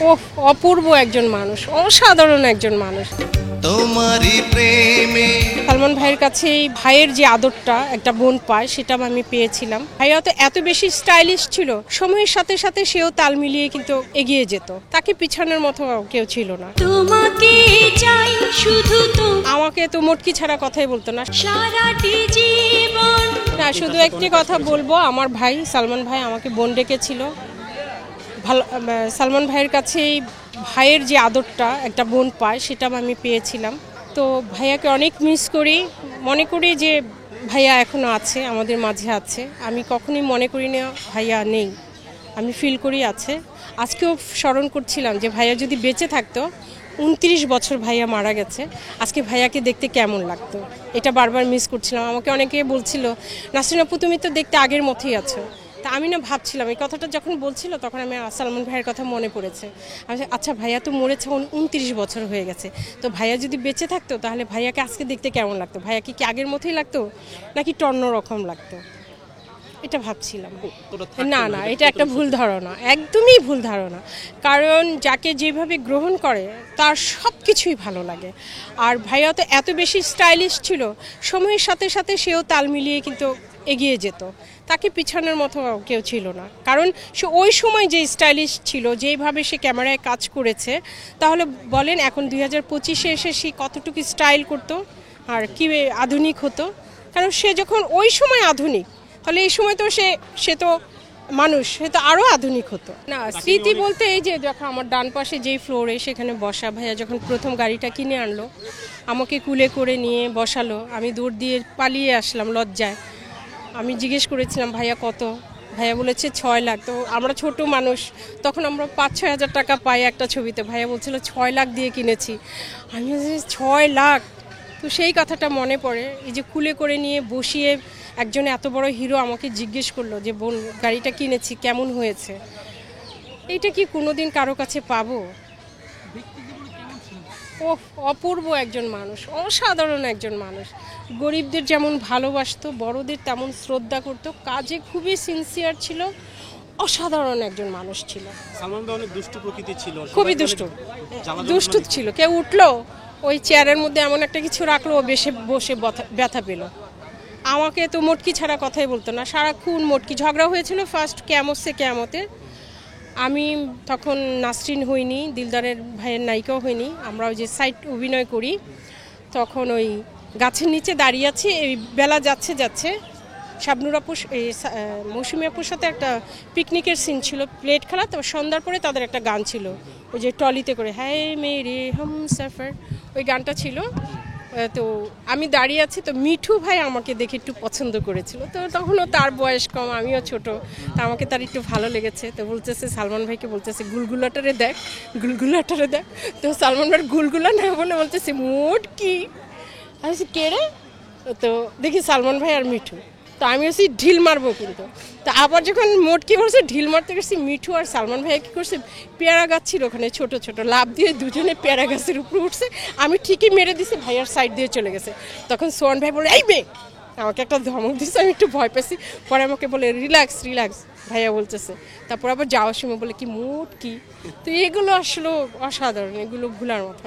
ওহ, অপূর্ব একজন মানুষ, অসাধারণ একজন মানুষ। তোমারই প্রেমে সালমান ভাইয়ের কাছে এই ভাইয়ের যে আদরটা একটা বোন পায়, সেটা আমি পেয়েছিলাম। ভাইয়া তো এত বেশি স্টাইলিশ ছিল, সময়ের সাথে সাথে সেও তাল মিলিয়ে কিন্তু এগিয়ে যেত। তাকে পিছানোর মতো কেউ ছিল না। তোমাকে চাই শুধু তো, আমাকে তো মোটকি ছাড়া কথাই বলতো না। সারাটি জীবন। না, শুধু একটি কথা বলবো, আমার ভাই সালমান ভাই আমাকে বোন ডেকেছিল। ভালো, সালমান ভাইয়ের কাছে এই ভাইয়ের যে আদরটা একটা বোন পায়, সেটা আমি পেয়েছিলাম। তো ভাইয়াকে অনেক মিস করি, মনে করি যে ভাইয়া এখনও আছে, আমাদের মাঝে আছে। আমি কখনোই মনে করি না ভাইয়া নেই, আমি ফিল করি আছে। আজকেও স্মরণ করছিলাম যে ভাইয়া যদি বেঁচে থাকতো, 29 বছর ভাইয়া মারা গেছে, আজকে ভাইয়াকে দেখতে কেমন লাগতো, এটা বারবার মিস করছিলাম। আমাকে অনেকে বলছিল, নাসরিন আপু তুমি তো দেখতে আগের মতোই আছো। তা আমি না ভাবছিলাম, এই কথাটা যখন বলছিল তখন আমি সালমান ভাইয়ের কথা মনে পড়েছে। আমি আচ্ছা, ভাইয়া তো মরেছে 29 বছর হয়ে গেছে, তো ভাইয়া যদি বেঁচে থাকতো তাহলে ভাইয়াকে আজকে দেখতে কেমন লাগতো, ভাইয়াকে কি আগের মতোই লাগতো নাকি অন্য রকম লাগতো, এটা ভাবছিলাম। না না, এটা একটা ভুল ধারণা, একদমই ভুল ধারণা। কারণ যাকে যেভাবে গ্রহণ করে তার সব কিছুই ভালো লাগে। আর ভাইয়া তো এত বেশি স্টাইলিশ ছিল, সময়ের সাথে সাথে সেও তাল মিলিয়ে কিন্তু এগিয়ে যেত। তাকে পিছানোর মতো কেউ ছিল না। কারণ সে ওই সময় যে স্টাইলিশ ছিল, যেইভাবে সে ক্যামেরায় কাজ করেছে, তাহলে বলেন এখন 2025-এ এসে সে কতটুকু স্টাইল করতো আর কি আধুনিক হতো। কারণ সে যখন ওই সময় আধুনিক, তাহলে এই সময় তো সে তো মানুষ, সে তো আরও আধুনিক হতো। না, স্মৃতি বলতে এই যে দেখো আমার ডান পাশে যেই ফ্লোরে, সেখানে বসা। ভাইয়া যখন প্রথম গাড়িটা কিনে আনলো, আমাকে কুলে করে নিয়ে বসালো, আমি দৌড় দিয়ে পালিয়ে আসলাম লজ্জায়। আমি জিজ্ঞেস করেছিলাম ভাইয়া কত, ভাইয়া বলেছে 6 লাখ। তো আমরা ছোট মানুষ, তখন আমরা 5-6 হাজার টাকা পাই একটা ছবিতে, ভাইয়া বলছিল 6 লাখ দিয়ে কিনেছি। আমি বলছি 6 লাখ, তো সেই কথাটা মনে পড়ে। এই যে কুলে করে নিয়ে বসিয়ে একজন এত বড় হিরো আমাকে জিজ্ঞেস করলো যে বোন গাড়িটা কিনেছি কেমন হয়েছে, এইটা কি কোনোদিন কারো কাছে পাবো? ও, অপূর্ব একজন মানুষ, অসাধারণ একজন মানুষ। গরিবদের যেমন ভালোবাসতো, বড়দের তেমন শ্রদ্ধা করতো, কাজে খুবই সিনসিয়ার ছিল, অসাধারণ একজন মানুষ ছিল। সালমান ভাই অনেক দুষ্টু প্রকৃতি ছিল, খুবই দুষ্টু ছিল। কেউ উঠলো, ওই চেয়ারের মধ্যে এমন একটা কিছু রাখলো, ও বসে ব্যথা পেল। আমাকে তো মোটকি ছাড়া কথাই বলতো না, সারাক্ষণ মোটকি। ঝগড়া হয়েছিল ফার্স্ট কেয়ামতে। আমি তখন নাসরিন হইনি, দিলদারের ভাইয়ের নায়িকাও হইনি, আমরা ওই যে সাইড অভিনয় করি। তখন ওই গাছের নিচে দাঁড়িয়ে আছি, এই বেলা যাচ্ছে শাবনুর আপু, মৌসুমী আপুর সাথে একটা পিকনিকের সিন ছিল, প্লেট খেলা। তো সন্ধ্যার পরে তাদের একটা গান ছিল, ওই যে ট্রলিতে করে হ্যায় মেরে হামসফর, ওই গানটা ছিল। তো আমি দাঁড়িয়ে আছি, তো মিঠু ভাই আমাকে দেখে একটু পছন্দ করেছিল। তো তখনও তার বয়স কম, আমিও ছোট, তা আমাকে তার একটু ভালো লেগেছে। তো বলতেছে, সালমান ভাইকে বলতেছে গুলগুলাটারে দেখ। তো সালমান ভাইয়ের গুলগুলা না বলে বলতেছে মোট কি। আমি বলছি কে রে? তো দেখি সালমান ভাই আর মিঠু। তো আমি হচ্ছি ঢিল মারবো, কিন্তু তো আবার যখন মোটকি বলছে ঢিল মারতে গেছি, মিঠু আর সালমান ভাইয়া কী করছে, পেয়ারা গাছ ছিল ওখানে ছোট ছোট, লাভ দিয়ে দুজনে পেয়ারা গাছের উপরে উঠছে। আমি ঠিকই মেরে দিছি, ভাইয়ার সাইড দিয়ে চলে গেছে। তখন সোহান ভাই বলে এই বে, আমাকে একটা ধমক দিচ্ছে, আমি একটু ভয় পেয়েছি। পরে আমাকে বলে রিল্যাক্স ভাইয়া বলতেছে। তারপর আবার যাওয়ার সময় বলে কি মোট কি। তো এগুলো আসলে অসাধারণ, এগুলো ভুলার মতো।